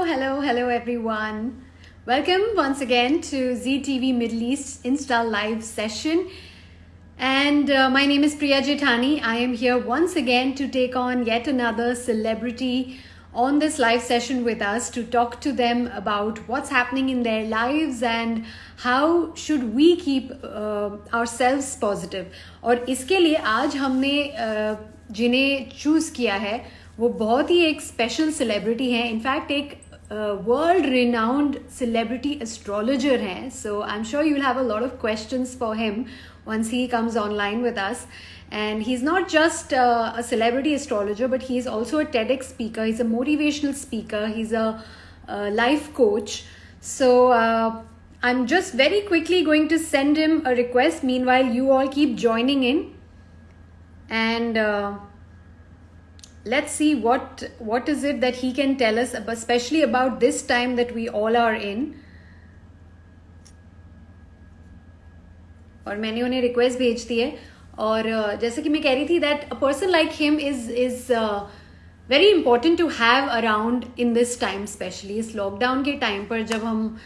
Hello everyone. Welcome once again to ZTV Middle East Insta Live session. And my name is Priya Jethani. I am here once again to take on yet another celebrity on this live session with us to talk to them about what's happening in their lives and how should we keep ourselves positive. और इसके लिए आज हमने जिन्हें choose किया है वो बहुत ही एक स्पेशल सेलिब्रिटी हैं. इनफैक्ट एक वर्ल्ड रिनाउंड सेलिब्रिटी एस्ट्रोलॉजर हैं. So I am sure you will have a lot of questions for him once he comes online with us. And he's not just a celebrity astrologer, but he's also a TEDx speaker. He's a motivational speaker. He's a life coach. So I'm just very quickly going to send him a request. Meanwhile, you all keep joining in. And let's see what is it that he can tell us, especially about this time that we all are in. और मैंने उन्हें request भेज दी है. और जैसे कि मैं कह रही थी that a person like him is very important to have around in this time, specially इस लॉकडाउन के टाइम पर जब हम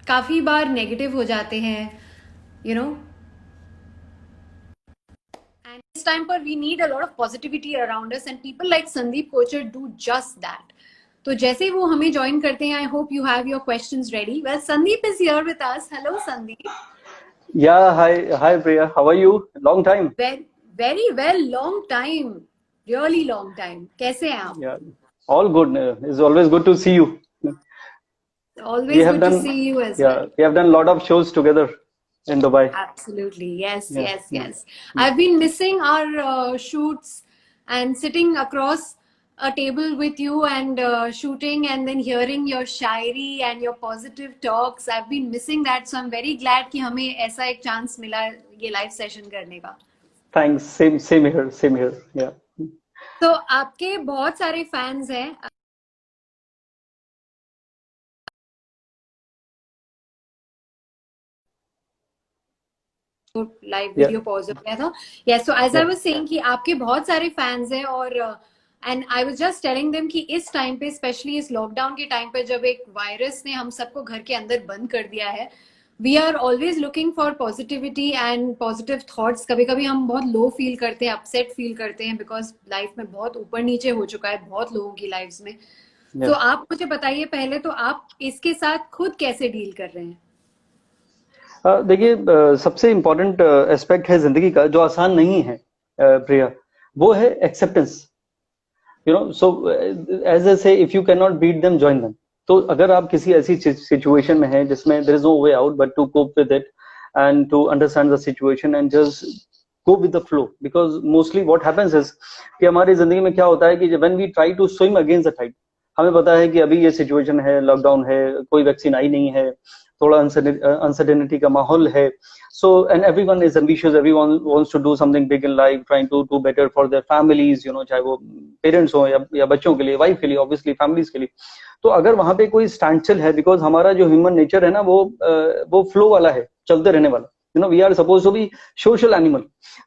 काफ़ी बार नेगेटिव हो जाते हैं, यू नो. एंड इस टाइम पर we need a lot of positivity around us and people like Sandeep Kochar do just that. तो जैसे वो हमें ज्वाइन करते हैं, I hope you have your questions ready. Well, Sandeep is here with us. Hello Sandeep. Yeah, hi Priya. How are you? Long time. Very well, long time. Really long time. कैसे हैं आप? Yeah, all good. It's always good to see you. Always good to see you as well. Yeah, we have done a lot of shows together in Dubai. Absolutely, yes. Yeah. I've been missing our shoots and sitting across a table with you and shooting and then hearing your Shayari and your positive talks. I've been missing that, so I'm very glad कि हमें ऐसा एक chance मिला ये live session करने का. Thanks. Same here. Yeah. तो आपके बहुत सारे fans हैं. लाइव वीडियो पॉज हो गया था. Yes, so as I was saying कि आपके बहुत सारे फैंस हैं और and I was just telling them कि इस टाइम पे, स्पेशली इस लॉकडाउन के टाइम पे जब एक वायरस ने हम सबको घर के अंदर बंद कर दिया है, we are always looking for positivity and positive thoughts. कभी कभी हम बहुत लो फील करते हैं, अपसेट फील करते हैं, बिकॉज लाइफ में बहुत ऊपर नीचे हो चुका है बहुत लोगों की लाइफ में. तो आप मुझे बताइए पहले तो आप इसके साथ खुद कैसे डील कर रहे हैं? देखिए, सबसे इम्पोर्टेंट एस्पेक्ट है जिंदगी का जो आसान नहीं है प्रिया, वो है acceptance. You know, so as a say if you can not beat them, join them. तो अगर आप किसी ऐसी सिचुएशन में हैं जिसमें there is no way out but to cope with it and to understand the situation and just go with the flow, because mostly what happens is कि हमारी जिंदगी में क्या होता है कि when we try to swim against the Tide, हमें पता है कि अभी ये सिचुएशन है, लॉकडाउन है, कोई वैक्सीन आई नहीं है, थोड़ा अनसर्टेनिटी का माहौल है. So, and everyone is ambitious, everyone wants to do something big in life, trying to do better for their families, you know, चाहे वो पेरेंट्स हो या बच्चों के लिए, वाइफ के लिए, ऑब्वियसली फैमिलीज के लिए. तो अगर वहां पे कोई स्टैंडस्टिल है, बिकॉज हमारा जो ह्यूमन नेचर है ना, वो फ्लो वाला है, चलते रहने वाला. You know, we are suppose to be social animal.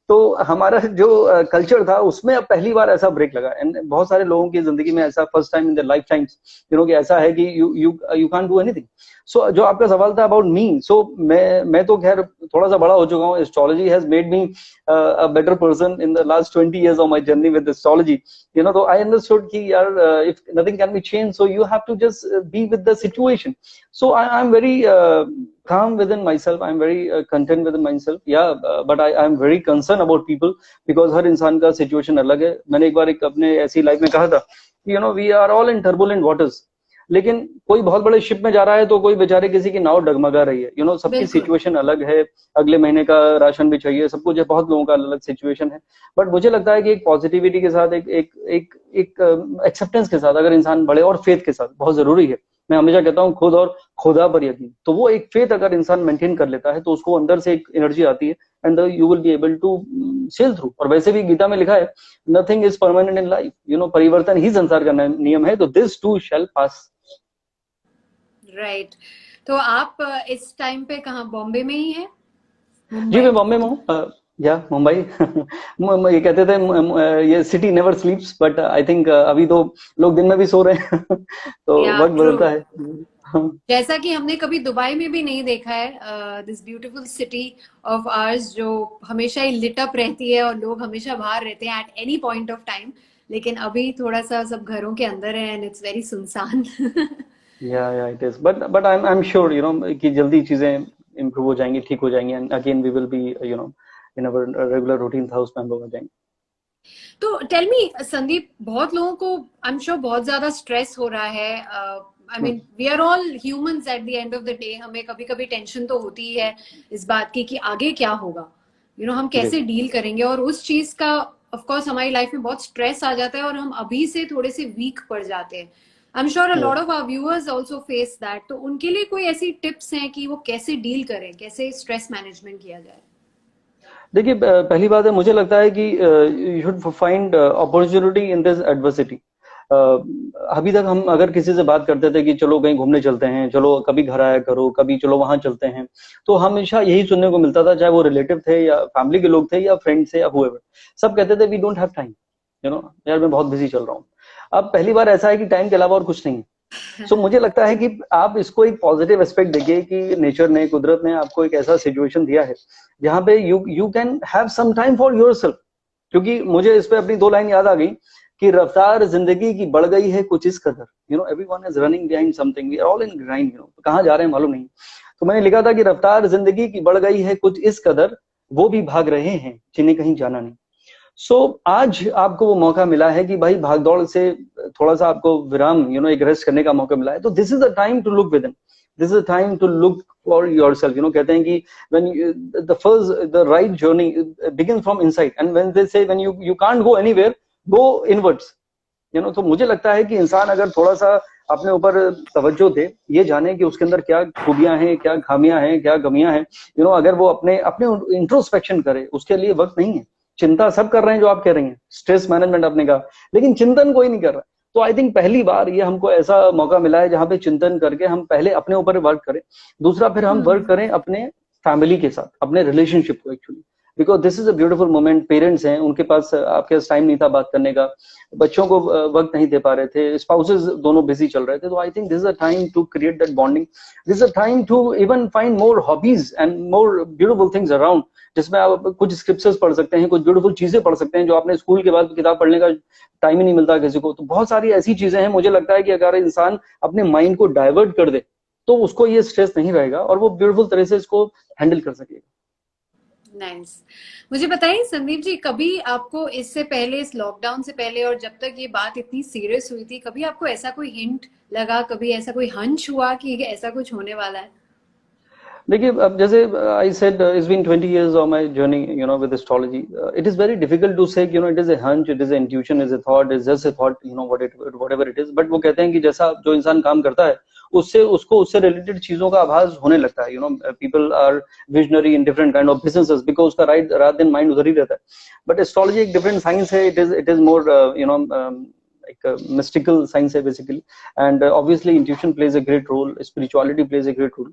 तो हमारा जो कल्चर था उसमें अब पहली बार ऐसा ब्रेक लगा. एंड बहुत सारे लोगों की जिंदगी में ऐसा first time in their life times, you know, कि ऐसा है कि यू कांट डू एनीथिंग. सो जो आपका सवाल था अबाउट मी, सो मैं तो खैर थोड़ा सा बड़ा हो चुका हूँ. Astrology has made me a better person in the last 20 years of my journey with astrology. You know, तो आई अंडरस्टूड कि यार if nothing can be change, so you have to just be with the situation. So I'm very calm within myself. I'm very content within myself. Yeah, but I'm very concerned about people because हर इंसान का situation अलग है. मैंने एक बार अपने ऐसी life में कहा था, you know, we are all in turbulent waters. लेकिन कोई बहुत बड़े शिप में जा रहा है तो कोई बेचारे किसी की नाव डगमगा रही है. यू नो, सबकी सिचुएशन अलग है, अगले महीने का राशन भी चाहिए, सब कुछ है, बहुत लोगों का अलग सिचुएशन है. बट मुझे लगता है कि एक पॉजिटिविटी के साथ, एक एक्सेप्टेंस के साथ अगर इंसान बढ़े, और फेथ के साथ, बहुत जरूरी है. मैं हमेशा कहता हूँ खुद और खुदा पर यकीन. तो वो एक फेथ अगर इंसान मेंटेन कर लेता है तो उसको अंदर से एक एनर्जी आती है and you will be able to sail through. और वैसे भी गीता में लिखा है, nothing is permanent in life. You know, परिवर्तन ही संसार का नियम है. तो this too shall pass. Right. तो आप इस टाइम पे कहाँ, बॉम्बे में ही हैं? जी, मैं बॉम्बे में हूँ. या मुंबई ये कहते थे ये city never स्लीप्स, but I think अभी तो लोग दिन में भी सो रहे हैं तो या वक्त ट्रू। बदलता है। जैसा कि हमने कभी दुबई में भी नहीं देखा है this beautiful city of hours जो हमेशा ही लिट अप रहती है और लोग हमेशा बाहर रहते हैं at any point of time, लेकिन अभी थोड़ा सा सब घरों के अंदर है एंड इट्स वेरी सुनसान। या it is, but I am sure you know कि जल्दी चीजें इम्प्रूव हो जाएंगी, ठीक हो जाएंगी, and again we will be you know in our regular routine था उसमें हम लोग आ जाएंगे। तो टेल मी संदीप, बहुत लोगों को आई एम श्योर बहुत ज्यादा स्ट्रेस हो रहा है। I mean we are all humans at the end of the day, हमें कभी कभी टेंशन तो होती ही है इस बात की कि आगे क्या होगा, यू नो हम जी कैसे डील करेंगे, और उस चीज का ऑफ कोर्स हमारी लाइफ में बहुत स्ट्रेस आ जाता है और हम अभी से थोड़े से वीक पड़ जाते हैं। आई एम श्योर अ जी। Lot of our viewers also face that, तो उनके लिए कोई ऐसी टिप्स हैं कि वो कैसे डील करें, कैसे स्ट्रेस मैनेजमेंट किया जाए? देखिए पहली बात है, मुझे लगता है कि you should find opportunity in this adversity. अभी तक हम अगर किसी से बात करते थे कि चलो कहीं घूमने चलते हैं, चलो कभी घर आया करो, कभी चलो वहां चलते हैं, तो हमेशा यही सुनने को मिलता था, चाहे वो रिलेटिव थे या फैमिली के लोग थे या फ्रेंड्स थे या हुएवर, सब कहते थे we don't have time, you know यार मैं बहुत बिजी चल रहा हूँ। अब पहली बार ऐसा है कि टाइम के अलावा और कुछ नहीं है। सो मुझे लगता है कि आप इसको एक पॉजिटिव एस्पेक्ट देखिए कि नेचर ने, कुदरत ने आपको एक ऐसा सिचुएशन दिया है जहां पे you can have some time for yourself. क्योंकि मुझे इस पे अपनी दो लाइन याद आ गई कि रफ्तार जिंदगी की बढ़ गई है कुछ इस कदर, you know everyone is running behind something, we are all in grind, you know कहां जा रहे हैं मालूम नहीं। तो मैंने लिखा था कि रफ्तार जिंदगी की बढ़ गई है कुछ इस कदर, वो भी भाग रहे हैं जिन्हें कहीं जाना नहीं। आज आपको वो मौका मिला है कि भाई भागदौड़ से थोड़ा सा आपको विराम, यू नो एक रेस्ट करने का मौका मिला है, तो this is the time to look within, this is the time to look for yourself. You know कहते हैं कि when the right journey begins from inside, and when they say when you can't go anywhere, go inwards, you know. तो मुझे लगता है कि इंसान अगर थोड़ा सा अपने ऊपर तवज्जो दे, ये जाने कि उसके अंदर क्या खूबियां हैं, क्या खामियां हैं, क्या कमियां हैं, यू नो अगर वो अपने अपने इंट्रोस्पेक्शन करे, उसके लिए वक्त नहीं है। चिंता सब कर रहे हैं जो आप कह रही हैं, स्ट्रेस मैनेजमेंट आपने कहा, लेकिन चिंतन कोई नहीं कर रहा। तो आई थिंक पहली बार ये हमको ऐसा मौका मिला है जहां पे चिंतन करके हम पहले अपने ऊपर वर्क करें, दूसरा फिर हम वर्क करें अपने फैमिली के साथ, अपने रिलेशनशिप को actually, because this is a beautiful moment. Parents हैं, उनके पास आपके पास टाइम नहीं था बात करने का, बच्चों को वक्त नहीं दे पा रहे थे, स्पाउसेस दोनों बिजी चल रहे थे, तो I think this is a time to create that bonding, this is a time to even find more hobbies and more beautiful things around, जिसमें आप कुछ स्क्रिप्चर्स पढ़ सकते हैं, कुछ ब्यूटीफुल चीजें पढ़ सकते हैं जो आपने स्कूल के बाद किताब पढ़ने का टाइम ही नहीं मिलता किसी को। तो बहुत सारी ऐसी चीजें हैं, मुझे लगता है कि अगर इंसान अपने माइंड को डाइवर्ट कर दे तो उसको ये स्ट्रेस नहीं रहेगा और वो ब्यूटीफुल तरह से इसको हैंडल कर सकेगा। नाइस। मुझे बताइए संदीप जी, कभी आपको इससे पहले, इस लॉकडाउन से पहले और जब तक ये बात इतनी सीरियस हुई थी, कभी आपको ऐसा कोई हिंट लगा, कभी ऐसा कोई हंच हुआ कि ऐसा कुछ होने वाला है? देखिए अब जैसे I said it's been 20 years of my journey you know with astrology, it is very difficult to say you know it is a hunch, it is a intuition, is a thought, is just a thought, you know whatever it is, but वो कहते हैं कि जैसा जो इंसान काम करता है उससे उसको उससे रिलेटेड चीजों का आभास होने लगता है। You know people are visionary in different kind of businesses because उसका रात दिन माइंड उधर ही रहता है। बट एस्ट्रोलॉजी एक डिफरेंट साइंस है, it is more you know एक mystical science है basically, and obviously intuition plays a great role, spirituality plays a great role.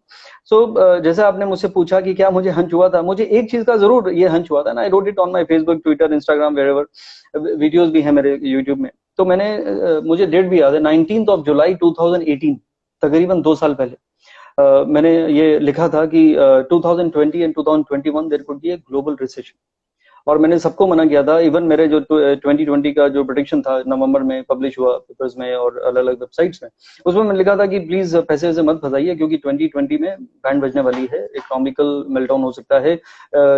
So जैसे आपने मुझसे पूछा कि क्या मुझे हंच हुआ था, मुझे एक चीज का जरूर ये हंच हुआ था ना, I wrote it on my Facebook, Twitter, Instagram, wherever, videos भी है मेरे यूट्यूब में। तो मैंने मुझे डेट भी याद है, 19 जुलाई 2018, तकरीबन 2 साल पहले मैंने ये लिखा था कि 2020 and 2021 there could be a global recession. और मैंने सबको मना किया था, इवन मेरे जो 2020 का जो प्रोडिक्शन था नवंबर में पब्लिश हुआ पेपर्स में और अलग अलग वेबसाइट्स में, उसमें मैंने लिखा था कि प्लीज पैसे से मत फंसाइए क्योंकि 2020 में बैंड बजने वाली है, इकोनॉमिकल मेल्टडाउन हो सकता है,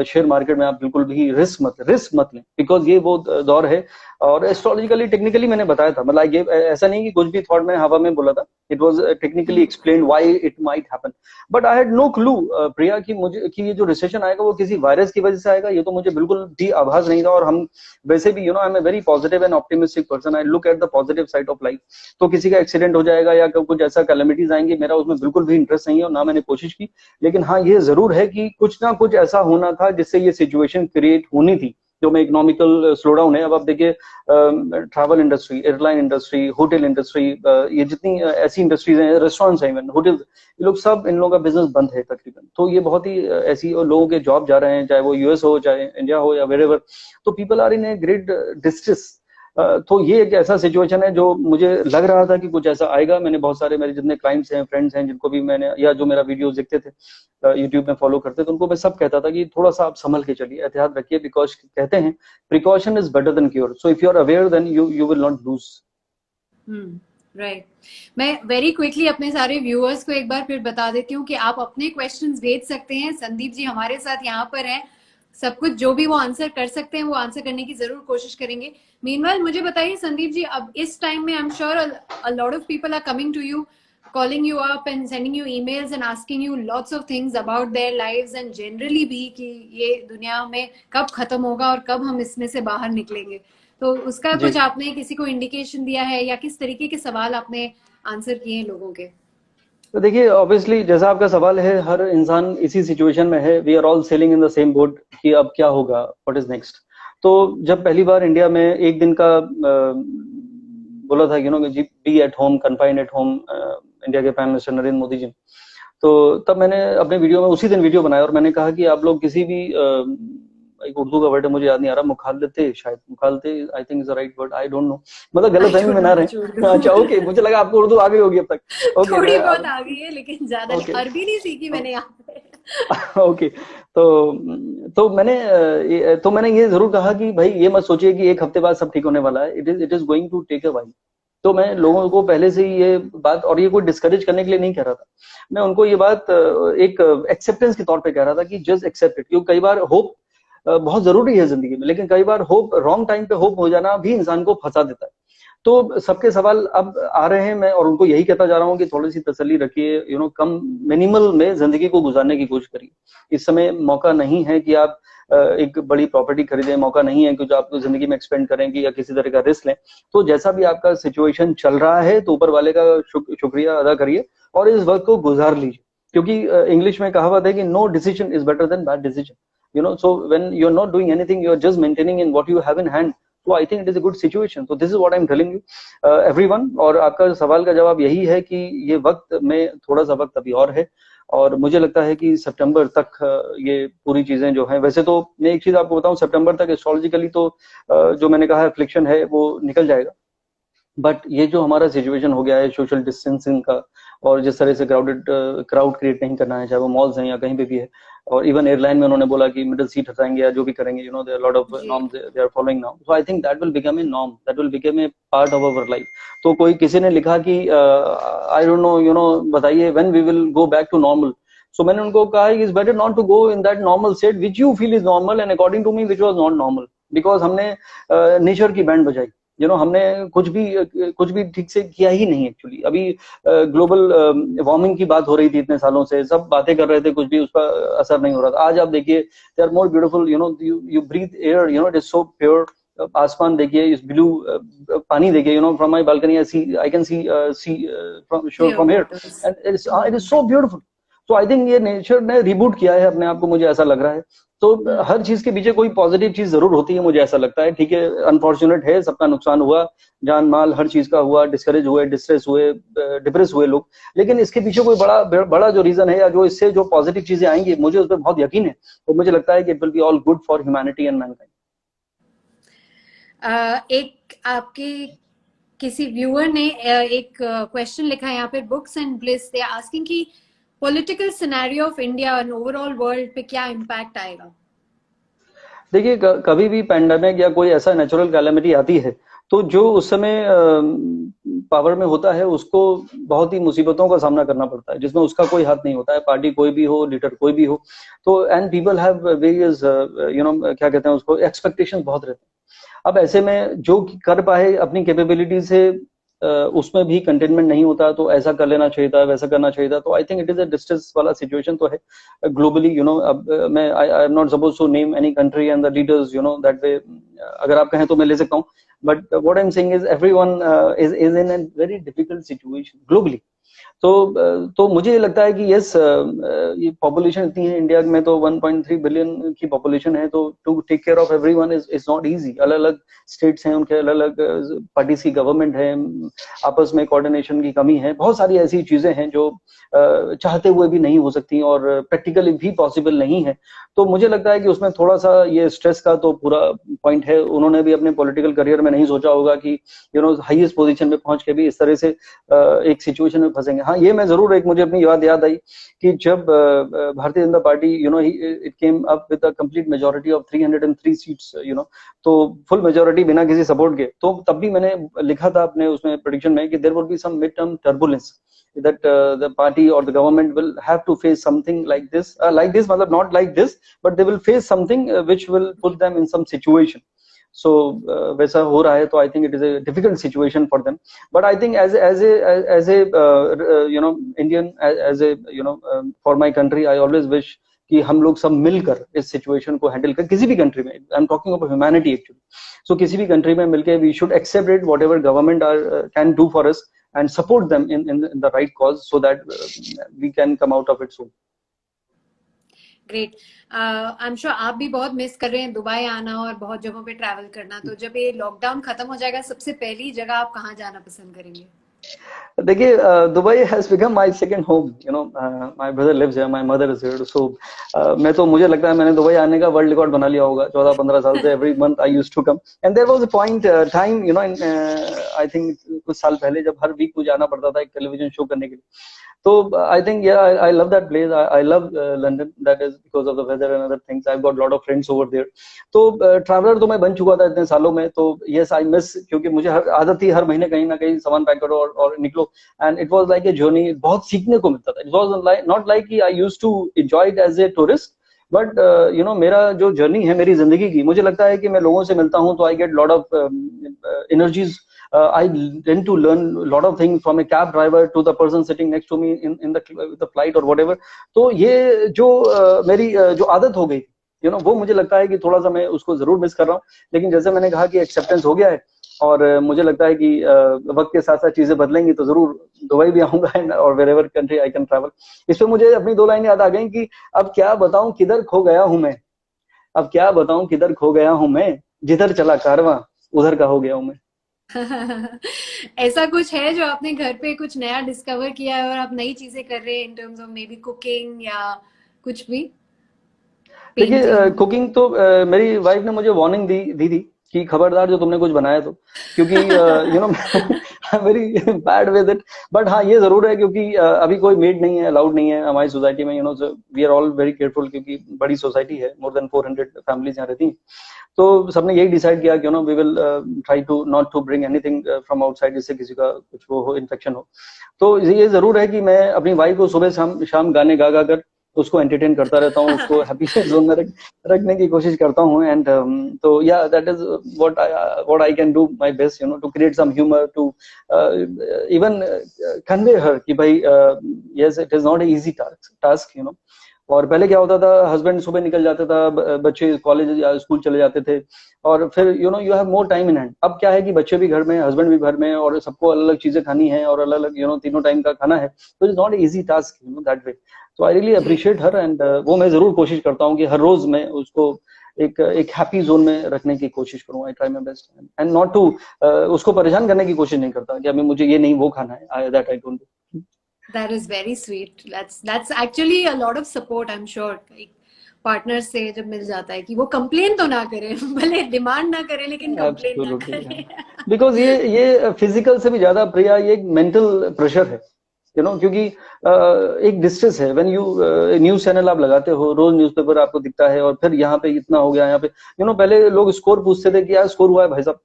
शेयर मार्केट में आप बिल्कुल भी रिस्क मत लें, बिकॉज ये वो दौर है। और एस्ट्रोलॉजिकली टेक्निकली मैंने बताया था, मतलब ऐसा नहीं कि कुछ भी थॉट में हवा में बोला था, it was technically explain why it might happen. But I had no clue Priya कि ये जो रिसेशन आएगा वो किसी वायरस की वजह से आएगा, ये तो मुझे बिल्कुल भी आभास नहीं था। और हम वैसे भी you know I am a very positive and optimistic person, I look at the positive side of life. तो किसी का एक्सीडेंट हो जाएगा या कुछ ऐसा कैलेमिटीज आएंगे, मेरा उसमें बिल्कुल भी इंटरेस्ट नहीं है और ना मैंने कोशिश की। लेकिन हाँ ये जरूर है कि कुछ ना कुछ ऐसा होना था जिससे ये सिचुएशन क्रिएट होनी थी जो में इकोनॉमिकल स्लो डाउन है। अब आप देखिए travel industry, airline industry, hotel industry, ये जितनी ऐसी इंडस्ट्रीज हैं, रेस्टोरेंट्स हैं, इवन होटल्स, ये लोग सब, इन लोगों का बिजनेस बंद है तकरीबन। तो ये बहुत ही ऐसी लोगों के जॉब जा रहे हैं, चाहे वो यूएस हो, चाहे इंडिया हो, या वेरेवर। तो people are in a great distress. तो ये एक ऐसा सिचुएशन है जो मुझे लग रहा था कि कुछ ऐसा आएगा। मैंने बहुत सारे मेरे जितने क्लाइंट्स हैं, फ्रेंड्स हैं, जिनको भी मैंने, या जो मेरा वीडियो देखते थे यूट्यूब में फॉलो करते थे, उनको मैं सब कहता था कि थोड़ा सा आप संभल के चलिए, एहतियात रखिए, बिकॉज कहते हैं precaution is better than cure. So if you are aware then you will not lose. Right. मैं वेरी क्विकली अपने सारे व्यूअर्स को एक बार फिर बता देती हूँ कि आप अपने क्वेश्चंस भेज सकते हैं। संदीप जी हमारे साथ यहाँ पर हैं, सब कुछ जो भी वो आंसर कर सकते हैं वो आंसर करने की जरूर कोशिश करेंगे। मीनवाइल मुझे बताइए संदीप जी, अब इस टाइम में I am sure a lot of people are coming to you, calling you up and sending you emails and asking you lots of things about their lives and generally भी कि ये दुनिया में कब खत्म होगा और कब हम इसमें से बाहर निकलेंगे। तो उसका कुछ आपने किसी को इंडिकेशन दिया है या किस तरीके के सवाल आपने आंसर किए हैं लोगों के? तो देखिए, ऑब्वियसली जैसा आपका सवाल है, हर इंसान इसी सिचुएशन में है। We are all sailing in the same boat कि अब क्या होगा, व्हाट इज नेक्स्ट। तो जब पहली बार इंडिया में एक दिन का बोला था, be at home, confined at home, India के प्राइम मिनिस्टर नरेंद्र मोदी जी, तो तब मैंने अपने वीडियो में उसी दिन वीडियो बनाया और मैंने कहा कि आप लोग किसी भी एक उर्दू का वर्ड है, मुझे याद नहीं आ रहा, मुखालते, शायद मुखालते, I think is the right word, I don't know, मतलब गलत फहमी में ना रहे। अच्छा, ओके, मुझे लगा आपको उर्दू आ गई होगी अब तक। ओके, थोड़ी बहुत आ गई है लेकिन ज्यादा नहीं, अरबी नहीं सीखी मैंने यहाँ पे। ओके, तो मैंने ये जरूर कहा कि भाई ये मत सोचिए कि एक हफ्ते बाद सब ठीक होने वाला है। It is going to take a while. तो मैं लोगों को पहले से ही ये बात, और ये कोई डिस्करेज करने के लिए नहीं कह रहा था, मैं उनको ये बात एक एक्सेप्टेंस के तौर पे कह रहा था कि जस्ट एक्सेप्ट इट। क्योंकि कई बार होप बहुत जरूरी है जिंदगी में, लेकिन कई बार होप, रॉन्ग टाइम पे होप हो जाना भी इंसान को फंसा देता है। तो सबके सवाल अब आ रहे हैं, मैं और उनको यही कहता जा रहा हूँ कि थोड़ी सी तसल्ली रखिए, कम मिनिमल में जिंदगी को गुजारने की कोशिश करिए। इस समय मौका नहीं है कि आप एक बड़ी प्रॉपर्टी खरीदें, मौका नहीं है कि जो आप जिंदगी में एक्सपेंड करेंगे या किसी तरह का रिस्क लें। तो जैसा भी आपका सिचुएशन चल रहा है, तो ऊपर वाले का शुक्रिया अदा करिए और इस वक्त को गुजार लीजिए। क्योंकि इंग्लिश में कहावत है कि no decision is better than bad decision. So when you're not doing anything, you're just maintaining in what you have in hand. So I think it is a good situation. So this is what I'm telling you, everyone. और आपका सवाल का जवाब यही है कि ये वक्त में थोड़ा सा वक्त अभी और है, और मुझे लगता है कि सितंबर तक ये पूरी चीजें जो हैं, वैसे तो मैं एक चीज आपको बताऊं, सितंबर तक एस्ट्रोलॉजिकली तो जो मैंने कहा एफ्लिक्शन है वो निकल जाएगा। बट ये जो हमारा सिचुएशन हो गया है सोशल डिस्टेंसिंग का, और जिस तरह से क्राउड क्रिएट नहीं करना है, चाहे वो मॉल्स हैं या कहीं पे भी है, और इवन एयरलाइन में उन्होंने बोला कि मिडिल सीट हटाएंगे या जो भी करेंगे, there are lot of norms they are following now. So I think that will become a norm, that will become a part of our life. तो कोई किसी ने लिखा कि आई डोंट नो, बताइए when we will go back to normal. So मैंने उनको कहा is better not to go in that normal state which you feel is normal, and according to me which was not normal, because हमने nature की band बजाई। हमने कुछ भी ठीक से किया ही नहीं एक्चुअली। अभी ग्लोबल वार्मिंग की बात हो रही थी इतने सालों से, सब बातें कर रहे थे, कुछ भी उसका असर नहीं हो रहा था। आज आप देखिए, they are more beautiful, you breathe air, it is so pure. आसमान देखिए, इस ब्लू पानी देखिए, from my balcony I can see from here, and it is so beautiful. तो आई थिंक ये नेचर ने रिबूट किया है अपने आप को, मुझे ऐसा लग रहा है। तो हर चीज के पीछे कोई पॉजिटिव चीज जरूर होती है, मुझे ऐसा लगता है। ठीक है, अनफॉर्चुनेट है, सबका नुकसान हुआ, जान माल हर चीज का हुआ, डिस्करेज हुए, डिस्ट्रेस हुए, डिप्रेस हुए लोग, लेकिन इसके पीछे कोई बड़ा जो रीजन है, या जो इससे जो पॉजिटिव चीजें आएंगी, मुझे उस पर बहुत यकीन है। तो मुझे लगता है कि it will be all good for humanity and Mankind. एक आपके किसी व्यूअर ने एक क्वेश्चन लिखा है यहाँ पे, books and bliss, they are asking कि political scenario of India and overall world पे क्या इम्पैक्ट आएगा? देखिए, कभी भी पैंडेमिक या कोई ऐसा नेचुरल कैलेमिटी आती है, तो जो उस समय पावर में होता है उसको बहुत ही मुसीबतों का सामना करना पड़ता है, जिसमें उसका कोई हाथ नहीं होता है, पार्टी कोई भी हो, लीडर कोई भी हो। तो एंड पीपल हैव वेरियस क्या कहते हैं उसको, एक्सपेक्टेशंस बहुत रहते हैं। अब ऐसे में जो कर पाए अपनी कैपेबिलिटी से, उसमें भी कंटेनमेंट नहीं होता, तो ऐसा कर लेना चाहिए था, वैसा करना चाहिए था। तो I think it is a distress वाला सिचुएशन तो है ग्लोबली। अब मैं I am not suppose to name any country and the leaders, that way, अगर आप कहें तो मैं ले सकता हूँ, but what I am saying is everyone is in a very difficult situation globally. तो मुझे ये लगता है कि यस, ये पॉपुलेशन इतनी है इंडिया में, तो 1.3 बिलियन की पॉपुलेशन है, तो to take care of everyone is not easy. अलग अलग स्टेट्स हैं, उनके अलग अलग पार्टीज की गवर्नमेंट है, आपस में कोऑर्डिनेशन की कमी है, बहुत सारी ऐसी चीजें हैं जो चाहते हुए भी नहीं हो सकती और प्रैक्टिकली भी पॉसिबल नहीं है। तो मुझे लगता है कि उसमें थोड़ा सा ये स्ट्रेस का तो पूरा पॉइंट है। उन्होंने भी अपने पॉलिटिकल करियर में नहीं सोचा होगा कि हाईएस्ट पोजीशन पे पहुंच के भी इस तरह से एक सिचुएशन में फंसेंगे। हाँ, ये मैं जरूर, एक मुझे अपनी याद आई कि जब Bharatiya Janata party it came up with a complete majority of 303 seats, तो फुल मेजोरिटी बिना किसी सपोर्ट के, तो तब भी मैंने लिखा था अपने उसमें प्रेडिक्शन में कि there would be some mid term turbulence, that the party or the government will have to face something like this, matlab not like this, but they will face something which will put them in some situation. So वैसा हो रहा है, तो I think it is a difficult situation for them, but I think as a Indian, as a for my country, I always wish कि हम लोग सब मिलकर इस सिचुएशन को हैंडल कर, किसी भी कंट्री में, I am talking of humanity actually, so किसी भी कंट्री में मिलकर we should accept it whatever government can do for us and support them in the right cause, so that we can come out of it soon. Great. I am sure आप भी बहुत miss कर रहे हैं Dubai आना और बहुत जगहों पे ट्रैवल करना, तो जब ये लॉकडाउन खत्म हो जाएगा, सबसे पहली जगह आप कहाँ जाना पसंद करेंगे? देखिए, Dubai has become my second home, my brother lives here, my mother is here, so मैं तो, मुझे लगता है मैंने दुबई आने का वर्ल्ड रिकॉर्ड बना लिया होगा 14-15 साल से। Every month I used to come, and there was a point time, I think कुछ साल पहले, जब हर वीक मुझे आना पड़ता था एक टेलीविजन शो करने के लिए। तो I think, yeah, I love that place. I love London. That is because of the weather and other things. I've got a lot of friends over there. तो ट्रैवलर तो मैं बन चुका था इतने सालों में, तो yes, I miss, क्योंकि मुझे आदत थी हर महीने कहीं ना कहीं सामान पैक करो और निकलो, and it was like a journey. बहुत सीखने को मिलता था. It was not like I used to enjoy it as a tourist, but मेरा जो जर्नी है मेरी जिंदगी की, मुझे लगता है कि मैं लोगों से मिलता हूँ, तो I get lot of energies. I tend to learn a lot of things from a cab driver to the person sitting next to me in the flight or whatever. तो ये जो मेरी जो आदत हो गई, वो मुझे लगता है कि थोड़ा सा मैं उसको जरूर मिस कर रहा हूँ। लेकिन जैसे मैंने कहा कि एक्सेप्टेंस हो गया है, और मुझे लगता है कि वक्त के साथ साथ चीजें बदलेंगी, तो जरूर दुबई भी आऊंगा, और wherever country I can travel. इस पे मुझे अपनी 2 लाइनें याद आ गई कि अब क्या बताऊं किधर खो गया हूं मैं, अब क्या बताऊं किधर खो गया हूं मैं, जिधर चला कारवां उधर का हो गया हूं मैं। ऐसा कुछ है जो आपने घर पे कुछ नया डिस्कवर किया है और आप नई चीजें कर रहे हैं in terms of may be cooking या कुछ भी? देखिए, कुकिंग तो मेरी वाइफ ने मुझे वार्निंग दी थी कि खबरदार जो तुमने कुछ बनाया तो, क्योंकि very bad with it. But हाँ, ये जरूर है, क्योंकि अभी कोई मेड नहीं है, अलाउड नहीं है हमारी सोसाइटी में, we are all very careful, क्योंकि बड़ी सोसाइटी है, मोर देन 400 फैमिलीज यहाँ रहती हैं। तो सबने यही डिसाइड किया कि we will try to not to bring anything from outside, जिससे किसी का कुछ वो हो, इन्फेक्शन हो। तो ये जरूर है कि मैं अपनी वाइफ को सुबह शाम गाने गा कर उसको एंटरटेन करता रहता हूँ, उसको हैप्पी जोन में रखने की कोशिश करता हूँ। एंड तो या that is what I can do my best, to create some humour, to even convey her कि भाई yes, it is not a easy task, और पहले क्या होता था, हस्बैंड सुबह निकल जाता था, बच्चे कॉलेज या स्कूल चले जाते थे, और फिर you have more time in hand. अब क्या है कि बच्चे भी घर में, हस्बैंड भी घर में, और सबको अलग अलग चीजें खानी है, और अलग अलग तीनों टाइम का खाना है, तो it is not easy task that way. तो I really appreciate her, and वो मैं जरूर कोशिश करता हूँ कि हर रोज मैं उसको एक हैप्पी जोन में रखने की कोशिश करूँ। I try my best, and not to उसको परेशान करने की कोशिश नहीं करता कि अभी मुझे ये नहीं वो खाना है, that I don't do. That is very sweet. That's actually a lot of support, I'm sure. एक पार्टनर से जब मिल जाता है कि वो कंप्लेन तो ना करे, भले डिमांड ना करे, लेकिन कंप्लेन ना करे। बिकॉज ये फिजिकल से भी ज्यादा प्रिया, ये एक मेंटल प्रेशर है, क्योंकि एक डिस्ट्रेस है। व्हेन यू न्यूज चैनल आप लगाते हो, रोज न्यूज़पेपर आपको दिखता है, और फिर यहाँ पे इतना हो गया, यहाँ पे पहले लोग स्कोर पूछते थे कि यार स्कोर हुआ है भाई साहब,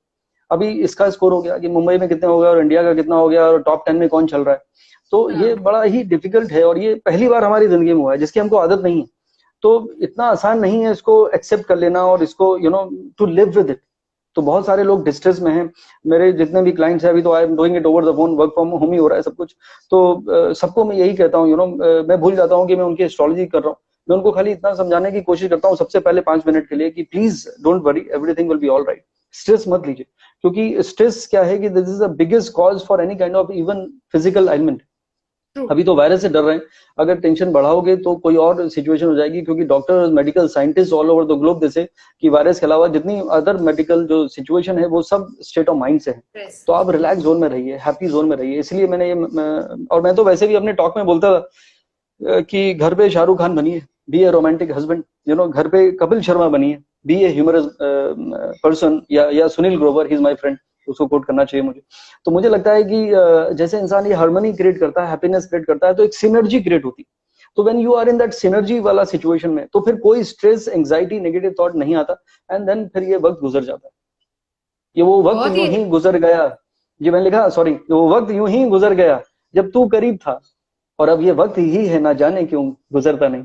अभी इसका स्कोर हो गया कि मुंबई में कितना हो गया, और इंडिया का कितना हो गया, और टॉप 10 में कौन चल रहा है। तो ये बड़ा ही डिफिकल्ट है, और ये पहली बार हमारी जिंदगी में हुआ है, जिसकी हमको आदत नहीं है। तो इतना आसान नहीं है इसको एक्सेप्ट कर लेना, और इसको टू लिव विद इट। तो बहुत सारे लोग डिस्ट्रेस में हैं, मेरे जितने भी क्लाइंट्स हैं, अभी तो I am doing it over the phone, work from home ही हो रहा है सब कुछ। तो सबको मैं यही कहता हूँ, मैं भूल जाता हूँ कि मैं उनकी एस्ट्रोलॉजी कर रहा हूँ। मैं उनको खाली इतना समझाने की कोशिश करता हूँ सबसे पहले 5 मिनट के लिए कि please don't worry, everything will be all right. Stress मत लीजिए, क्योंकि स्ट्रेस क्या है कि this is the biggest cause for any kind of even physical element. True. अभी तो वायरस से डर रहे हैं, अगर टेंशन बढ़ाओगे तो कोई और सिचुएशन हो जाएगी, क्योंकि doctor medical scientist all over the globe जैसे कि वायरस के अलावा जितनी अदर मेडिकल जो सिचुएशन है वो सब स्टेट ऑफ माइंड से है। तो आप रिलैक्स जोन में रहिए, हैप्पी जोन में रहिए। इसलिए मैंने और मैं तो वैसे भी अपने टॉक में बोलता था कि घर पे शाहरुख खान बनिए, बी ए रोमांटिक हस्बैंड, घर पे कपिल शर्मा बनिए, बी ए ह्यूमरस पर्सन, या Sunil Grover, he is my friend, उसको कोट करना चाहिए मुझे। तो मुझे लगता है कि जैसे इंसान ये हार्मनी क्रिएट करता है, हैप्पीनेस क्रिएट करता है, तो एक सिनर्जी क्रिएट होती है। तो when you are in that synergy वाला सिचुएशन में, तो फिर कोई स्ट्रेस, एंग्जाइटी, नेगेटिव थॉट नहीं आता, एंड देन फिर ये वक्त गुजर जाता है। ये वो वक्त बहुत यूं ही ही गुजर गया, जी मैंने लिखा, सॉरी, वो वक्त यूं ही गुजर गया जब तू करीब था, और अब ये वक्त ही है ना जाने क्यों गुजरता नहीं।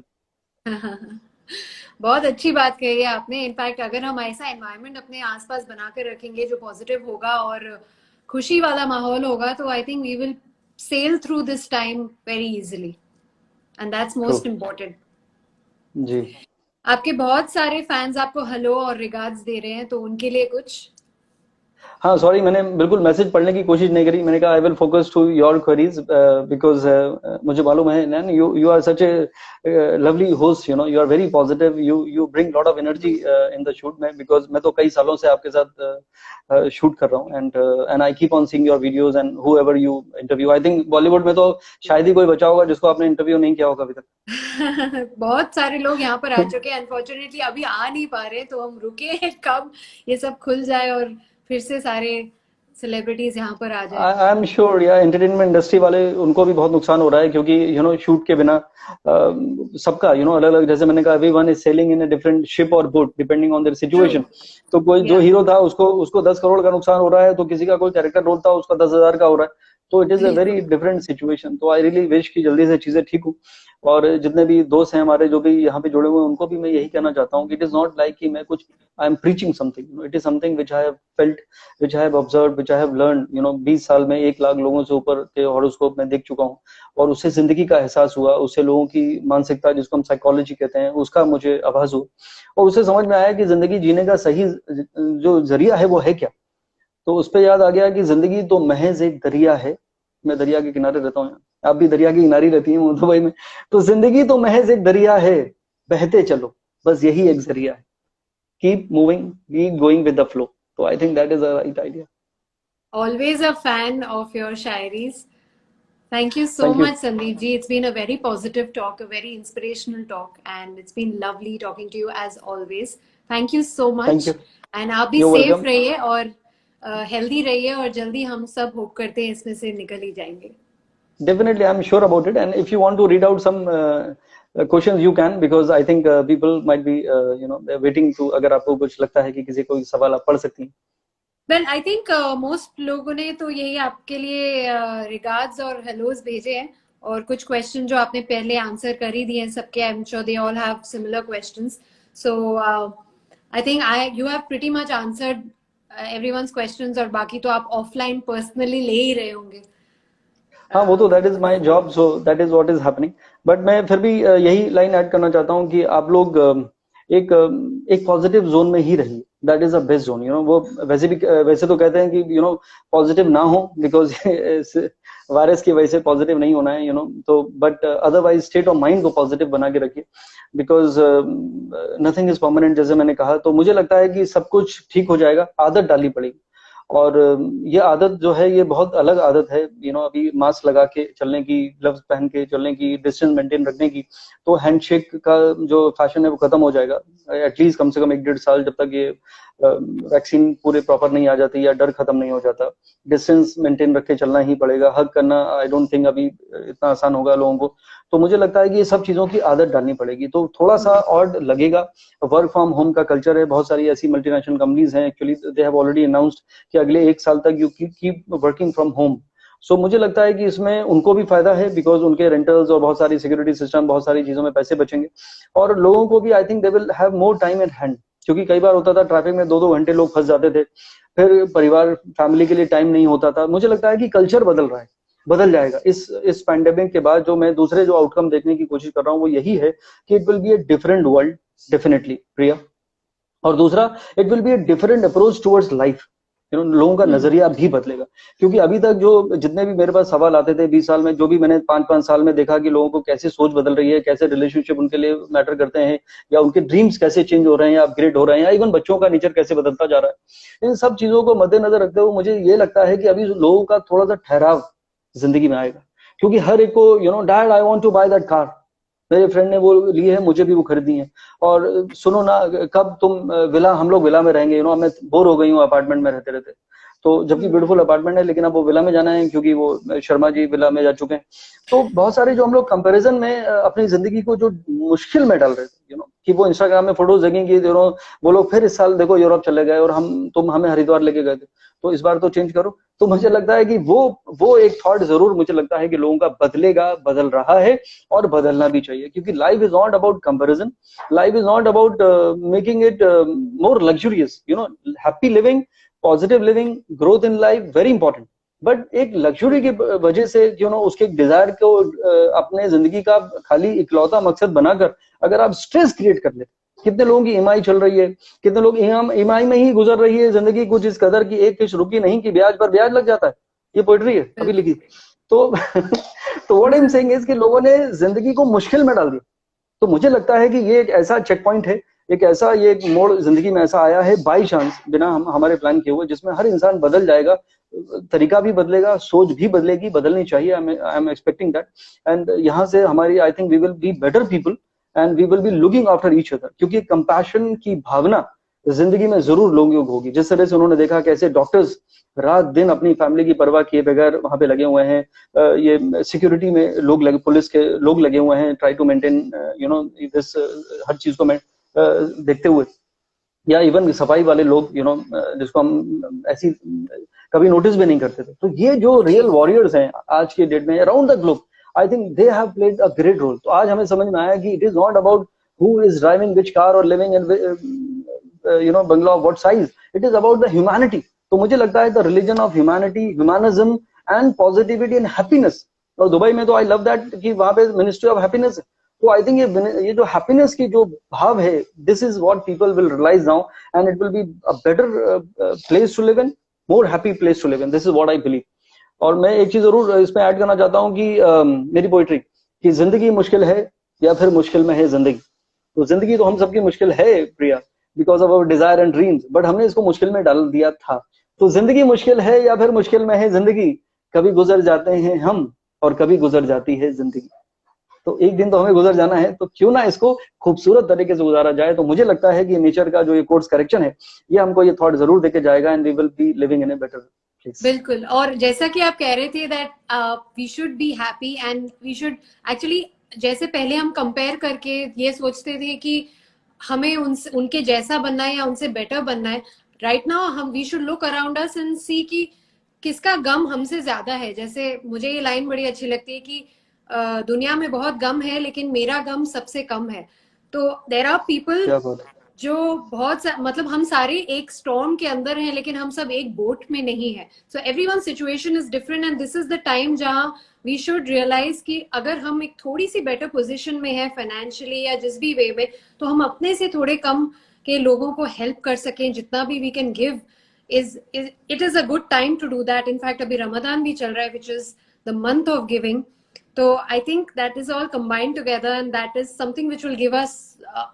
बहुत अच्छी बात कही है आपने। इनफैक्ट अगर हम ऐसा एनवायरनमेंट अपने आसपास बना कर रखेंगे जो पॉजिटिव होगा और खुशी वाला माहौल होगा, तो I think we will sail through this time very easily, and that's true. Most important. जी आपके बहुत सारे फैंस आपको हेलो और रिगार्ड्स दे रहे हैं, तो उनके लिए कुछ? हाँ, सॉरी, मैंने बिल्कुल मैसेज पढ़ने की कोशिश नहीं करी। मैंने कहा I will focus to your queries, because मुझे मालूम है Nain, you are such a lovely host, you are very positive, you bring lot of energy in the shoot में, बिकॉज मैं तो कई सालों से आपके साथ शूट कर रहा हूँ, and I keep on seeing your videos and whoever you interview. I think Bollywood में तो शायद ही कोई बचा होगा जिसको आपने इंटरव्यू नहीं किया होगा अभी तक। बहुत सारे लोग यहाँ पर आ चुके हैं, अनफॉर्चुनेटली अभी आ नहीं पा रहे, तो हम रुके हैं कब ये सब खुल जाए और फिर से सारे सेलिब्रिटीज यहाँ पर आ जाए। आई एम श्योर, या एंटरटेनमेंट इंडस्ट्री वाले, उनको भी बहुत नुकसान हो रहा है, क्योंकि शूट के बिना सबका अलग अलग, जैसे मैंने कहा, everyone is sailing in a different ship और boat depending on their situation. तो कोई जो हीरो था उसको 10 करोड़ का नुकसान हो रहा है, तो किसी का कोई कैरेक्टर रोल था उसका 10,000 का हो रहा है। तो it is a very different situation. तो आई रियली विश कि जल्दी से चीजें ठीक हो। और जितने भी दोस्त हैं हमारे जो भी यहाँ पे जुड़े हुए हैं, उनको भी मैं यही कहना चाहता हूँ कि इट इज नॉट लाइक कि मैं कुछ I am preaching something, it is something which I have felt, which I have observe, which I have learn. 20 साल में 1 लाख लोगों से ऊपर के हॉरोस्कोप में देख चुका हूँ, और उससे जिंदगी का एहसास हुआ, उससे लोगों की मानसिकता, जिसको हम साइकोलॉजी कहते हैं, उसका मुझे आभास हुआ, और उससे समझ में आया कि जिंदगी जीने का सही जो जरिया है वो है क्या। तो उस पर याद आ गया कि जिंदगी तो महज एक दरिया है। मैं दरिया के किनारे रहता हूँ, आप भी दरिया के किनारे रहती हैं दुबई में। तो जिंदगी तो महज एक दरिया है, बहते चलो, बस यही एक जरिया है। Keep moving, keep going with the flow. तो I think that is the right idea. Always a fan of your shairis. Thank you so thank you. much, Sandeep ji. It's been a very positive talk, a very inspirational talk, and it's been lovely talking to you as always. Thank you so thank much. You. And आप भी you safe welcome. रहिए और healthy रहिए, और जल्दी हम सब hope करते हैं इसमें से निकल ही जाएंगे। Definitely, I'm sure about it. And if you want to read out some questions, you can, because I think people might be, they're waiting to. अगर आपको कुछ लगता है कि किसी कोई सवाल आप पढ़ सकती हैं। वेल आई थिंक मोस्ट लोगों ने तो यही आपके लिए रिगार्ड्स और हेलोज भेजे हैं, और कुछ क्वेश्चन जो आपने पहले आंसर कर ही दिए हैं सबके। आई am sure they all have similar questions, so I think you have pretty much answered everyone's questions, और बाकी तो आप ऑफलाइन पर्सनली ले ही रहे होंगे। हाँ, वो तो that is my job, so that is what is happening. But मैं फिर भी यही लाइन ऐड करना चाहता हूँ कि आप लोग एक पॉजिटिव जोन में ही रहिए। That is a west zone. वो वैसे तो कहते हैं कि पॉजिटिव ना हो, बिकॉज वायरस की वजह से पॉजिटिव नहीं होना है, तो but otherwise state of mind को पॉजिटिव बना के रखिए, बिकॉज नथिंग इज परमानेंट, जैसे मैंने कहा। तो मुझे लगता है कि सब कुछ ठीक हो जाएगा, आदत डालनी पड़ेगी। और ये आदत जो है, ये बहुत अलग आदत है। अभी मास्क लगा के चलने की, ग्लव्स पहन के चलने की, डिस्टेंस मेंटेन रखने की। तो हैंडशेक का जो फैशन है वो खत्म हो जाएगा, एटलीस्ट कम से कम 1-1.5 साल, जब तक ये वैक्सीन पूरे प्रॉपर नहीं आ जाती या डर खत्म नहीं हो जाता। डिस्टेंस मेंटेन रख के चलना ही पड़ेगा। हग करना आई डोंट थिंक अभी इतना आसान होगा लोगों को। तो मुझे लगता है कि ये सब चीजों की आदत डालनी पड़ेगी। तो थोड़ा सा ऑड लगेगा। वर्क फ्रॉम होम का कल्चर है, बहुत सारी ऐसी मल्टीनेशनल कंपनीज हैं, actually they have already announced कि अगले 1 साल तक you keep working from home. So मुझे लगता है कि इसमें उनको भी फायदा है, बिकॉज उनके रेंटल्स और बहुत सारी सिक्योरिटी सिस्टम, बहुत सारी चीजों में पैसे बचेंगे। और लोगों को भी आई think they will have more time eight hand, क्योंकि कई बार होता था ट्रैफिक में 2-2 घंटे लोग फंस जाते थे, फिर परिवार फैमिली के लिए टाइम नहीं होता था। मुझे लगता है कि कल्चर बदल रहा है, बदल जाएगा इस पैंडेमिक के बाद। जो मैं दूसरे जो आउटकम देखने की कोशिश कर रहा हूँ वो यही है कि it will be a different world, definitely Priya. और दूसरा, it will be a different approach towards life. लोगों का नजरिया भी बदलेगा। क्योंकि अभी तक जो जितने भी मेरे पास सवाल आते थे 20 साल में, जो भी मैंने 5-5 साल में देखा कि लोगों को कैसे सोच बदल रही है, कैसे रिलेशनशिप उनके लिए मैटर करते हैं, या उनके ड्रीम्स कैसे चेंज हो रहे हैं या अपग्रेड हो रहे हैं, या इवन बच्चों का नेचर कैसे बदलता जा रहा है, इन सब चीजों को मद्देनजर रखते हुए मुझे ये लगता है कि अभी लोगों का थोड़ा सा ठहराव जिंदगी में आएगा। क्योंकि हर एक को dad I want to buy that car, मेरे फ्रेंड ने वो ली है, मुझे भी वो खरीदनी है। और सुनो ना, कब तुम विला, हम लोग विला में रहेंगे, मैं बोर हो गई हूँ अपार्टमेंट में रहते रहते। तो जबकि ब्यूटीफुल अपार्टमेंट है, लेकिन अब वो विला में जाना है क्योंकि वो शर्मा जी विला में जा चुके हैं। तो बहुत सारे जो हम लोग कंपैरिजन में अपनी जिंदगी को जो मुश्किल में डाल रहे थे, कि वो इंस्टाग्राम में फोटोज देखेंगे, वो लोग फिर इस साल देखो यूरोप चले गए और तुम हमें हरिद्वार लेके गए थे, तो इस बार तो चेंज करो। तो मुझे लगता है कि वो एक थॉट जरूर मुझे लगता है कि लोगों का बदलेगा, बदल रहा है और बदलना भी चाहिए। क्योंकि life is not about comparison, life is not about making it more luxurious, happy living, positive living, growth in life very important. But एक लग्जरी की वजह से उसके डिजायर को अपने जिंदगी का खाली इकलौता मकसद बनाकर अगर आप स्ट्रेस क्रिएट कर लेते, कितने लोगों की ईएमआई चल रही है, कितने लोग ईएमआई में ही गुजर रही है जिंदगी, कुछ इस कदर की एक किस्त रुकी नहीं कि ब्याज पर ब्याज लग जाता है। ये पोइट्री है अभी लिखी। तो तो what I am saying is कि लोगों ने जिंदगी को मुश्किल में डाल दिया। तो मुझे लगता है कि ये एक ऐसा चेक पॉइंट है, एक ऐसा ये एक मोड़ जिंदगी में ऐसा आया है बाई चांस, बिना हमारे प्लान किए हुए, जिसमें हर इंसान बदल जाएगा, तरीका भी बदलेगा, सोच भी बदलेगी, बदलनी चाहिए। I am expecting that. And यहाँ से हमारी I think we will be better people and we will be looking after each other. क्योंकि कंपैशन की भावना जिंदगी में जरूर लोगों को होगी। जिस तरह से उन्होंने देखा कैसे डॉक्टर्स रात दिन अपनी फैमिली की परवाह किए बगैर वहां पे लगे हुए हैं, ये सिक्योरिटी में लोग लगे, पुलिस के लोग लगे हुए हैं, ट्राई टू मेंटेन दिस, हर चीज को मैं देखते हुए, या इवन सफाई वाले लोग जिसको हम ऐसी कभी नोटिस भी नहीं करते थे। तो ये जो रियल वॉरियर्स हैं आज के डेट में around the globe, I think they have played a great role. तो आज हमें समझ में आया कि it is not about who is driving which car और living in bungalow of what size, it is about the humanity. तो मुझे लगता है the religion of humanity, humanism and positivity and happiness. और दुबई में तो आई लव दैट कि वहां पे मिनिस्ट्री ऑफ हैप्पीनेस है। तो आई थिंक ये जो हैप्पीनेस की जो भाव है, this is what people will realise now and it will be a better place to live in, more happy place to live in. This is what I believe. और मैं एक चीज जरूर इसमें ऐड करना चाहता हूँ कि मेरी पोइट्री कि जिंदगी मुश्किल है या फिर मुश्किल में है जिंदगी। तो जिंदगी तो हम सबकी मुश्किल है Priya, because of our desire and dreams, but हमने इसको मुश्किल में डाल दिया था। तो जिंदगी मुश्किल है या फिर मुश्किल में है जिंदगी, कभी गुजर जाते हैं हम और कभी गुजर जाती है जिंदगी। तो एक दिन तो हमें गुजर जाना है, तो क्यों ना इसको खूबसूरत तरीके से गुजारा जाए। तो मुझे लगता है कि नेचर का जो ये कोर्स करेक्शन है, ये हमको ये थॉट जरूर देके जाएगा and we will be living in a better place. बिल्कुल। और जैसा कि आप कह रहे थे that we should be happy and we should actually, जैसे पहले हम कंपेयर करके ये सोचते थे कि हमें उनके जैसा बनना है या उनसे बेटर बनना है, राइट नाउ हम we should look around us and see कि किसका गम हमसे ज्यादा है। जैसे मुझे ये लाइन बड़ी अच्छी लगती है कि दुनिया में बहुत गम है लेकिन मेरा गम सबसे कम है। तो देयर आर पीपल जो बहुत मतलब हम सारे एक स्टॉर्म के अंदर हैं लेकिन हम सब एक बोट में नहीं है। So everyone situation is different and this is the time जहां वी शुड रियलाइज कि अगर हम एक थोड़ी सी बेटर पोजीशन में है फाइनेंशियली या जिस भी वे में, तो हम अपने से थोड़े कम के लोगों को हेल्प कर सकें, जितना भी we can give it is a good time to do that. In fact, अभी रमजान भी चल रहा है, which is the month of giving. So I think that is all combined together and that is something which will give us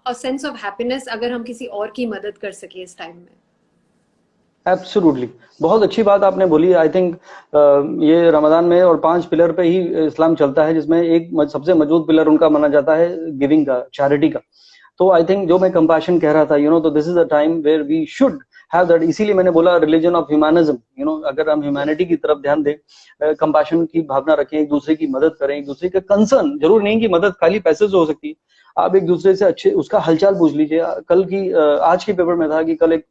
a sense of happiness अगर हम किसी और की मदद कर सके इस टाइम में। एब्सोल्युटली, बहुत अच्छी बात आपने बोली। आई थिंक ये रमजान में और 5 पिलर पे ही इस्लाम चलता है, जिसमें एक सबसे मजबूत पिलर उनका माना जाता है गिविंग का, चैरिटी का। तो आई थिंक जो मैं कंपैशन कह रहा था, तो this is a time where we should have that. इसीलिए मैंने बोला रिलीजन ऑफ ह्यूमैनिज्म। अगर हम ह्यूमैनिटी की तरफ ध्यान दें, कंपैशन की भावना रखें, एक दूसरे की मदद करें, एक दूसरे का कंसर्न, जरूर नहीं कि मदद खाली पैसे से हो सकती है, आप एक दूसरे से अच्छे उसका हालचाल पूछ लीजिए। कल की आज के पेपर में था कि कल एक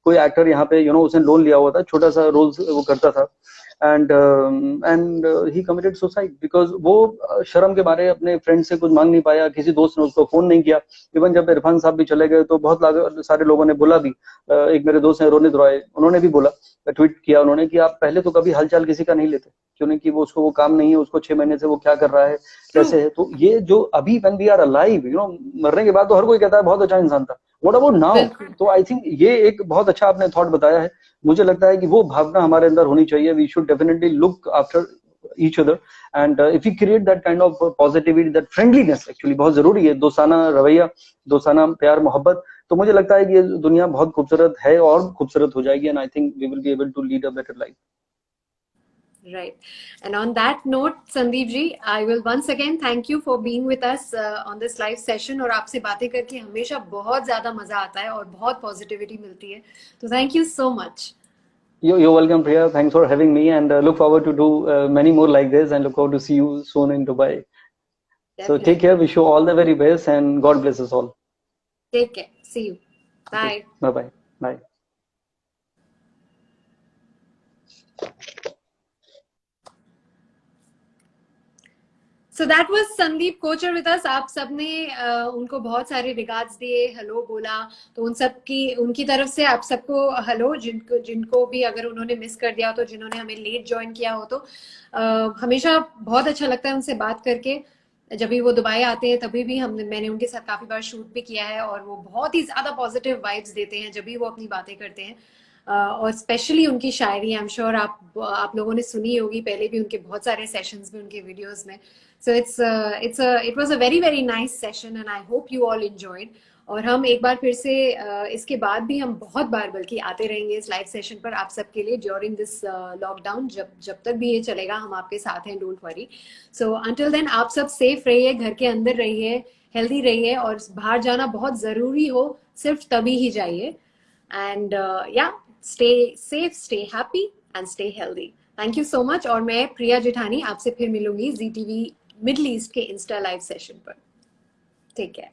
कोई एक्टर यहाँ पे उसने लोन लिया हुआ था, छोटा सा रोल वो करता था, and he committed suicide because वो शर्म के मारे अपने फ्रेंड से कुछ मांग नहीं पाया, किसी दोस्त ने उसको फोन नहीं किया। इवन जब इरफान साहब भी चले गए तो बहुत सारे लोगों ने बोला भी, एक मेरे दोस्त हैं रोनित रॉय, उन्होंने भी बोला, ट्वीट किया उन्होंने कि आप पहले तो कभी हालचाल किसी का नहीं लेते, क्यों नहीं कि उसको वो काम नहीं है, उसको 6 महीने से वो क्या कर रहा है, कैसे है। तो ये जो अभी व्हेन वी आर अलाइव, मरने के बाद तो हर कोई कहता है बहुत अच्छा इंसान था, व्हाट अबाउट नाउ? बिल्कुल तो आई थिंक ये एक बहुत अच्छा आपने थॉट बताया है. मुझे लगता है कि वो भावना हमारे अंदर होनी चाहिए. We should definitely look after each other, and if we create that kind of positivity, that friendliness actually बहुत जरूरी है. दोस्ताना रवैया, दोस्ताना प्यार मोहब्बत, तो मुझे लगता है कि ये दुनिया बहुत खूबसूरत है और खूबसूरत हो जाएगी. and I think we will be able to lead a better life. Right. And on that note, Sandeep ji, I will once again thank you for being with us on this live session. और आपसे बातें करके हमेशा बहुत ज्यादा मजा आता है और बहुत पॉजिटिविटी मिलती है. तो thank you so much. You're welcome, Priya. Thanks for having me, and look forward to do many more like this, and look forward to see you soon in Dubai. So take Definitely. care. Wish you all the very best, and God bless us all. Take care. See you. Bye. Okay. Bye-bye. Bye. So that was Sandeep Kochar with us. आप सबने उनको बहुत सारे regards दिए, hello बोला, तो उन सब की उनकी तरफ से आप सबको हेलो. जिनको भी अगर उन्होंने मिस कर दिया हो, तो जिन्होंने हमें लेट ज्वाइन किया हो, तो हमेशा बहुत अच्छा लगता है उनसे बात करके. जब भी वो दुबई आते हैं तभी भी मैंने उनके साथ काफी बार शूट भी किया है, और वो बहुत ही ज्यादा पॉजिटिव वाइब्स देते हैं जब भी वो अपनी बातें करते हैं. और स्पेशली उनकी शायरी, आई एम श्योर आप लोगों ने सुनी होगी पहले भी उनके बहुत सारे सेशंस में, उनके वीडियोस में. So it was a very nice session, and I hope you all enjoyed. और हम एक बार फिर से इसके बाद भी हम बहुत बार बल्कि आते रहेंगे इस लाइव सेशन पर आप सबके लिए ड्यूरिंग दिस लॉकडाउन. जब तक भी ये चलेगा हम आपके साथ हैं, don't worry. So until then आप सब सेफ रहिए, घर के अंदर रहिए, हेल्दी रहिए, और बाहर जाना बहुत जरूरी हो सिर्फ तभी ही जाइए. एंड या stay safe, stay happy and stay healthy. Thank you so much. और मैं प्रिया जेठानी आपसे फिर मिलूंगी जी टीवी मिडल ईस्ट के इंस्टा लाइव सेशन पर. Take care.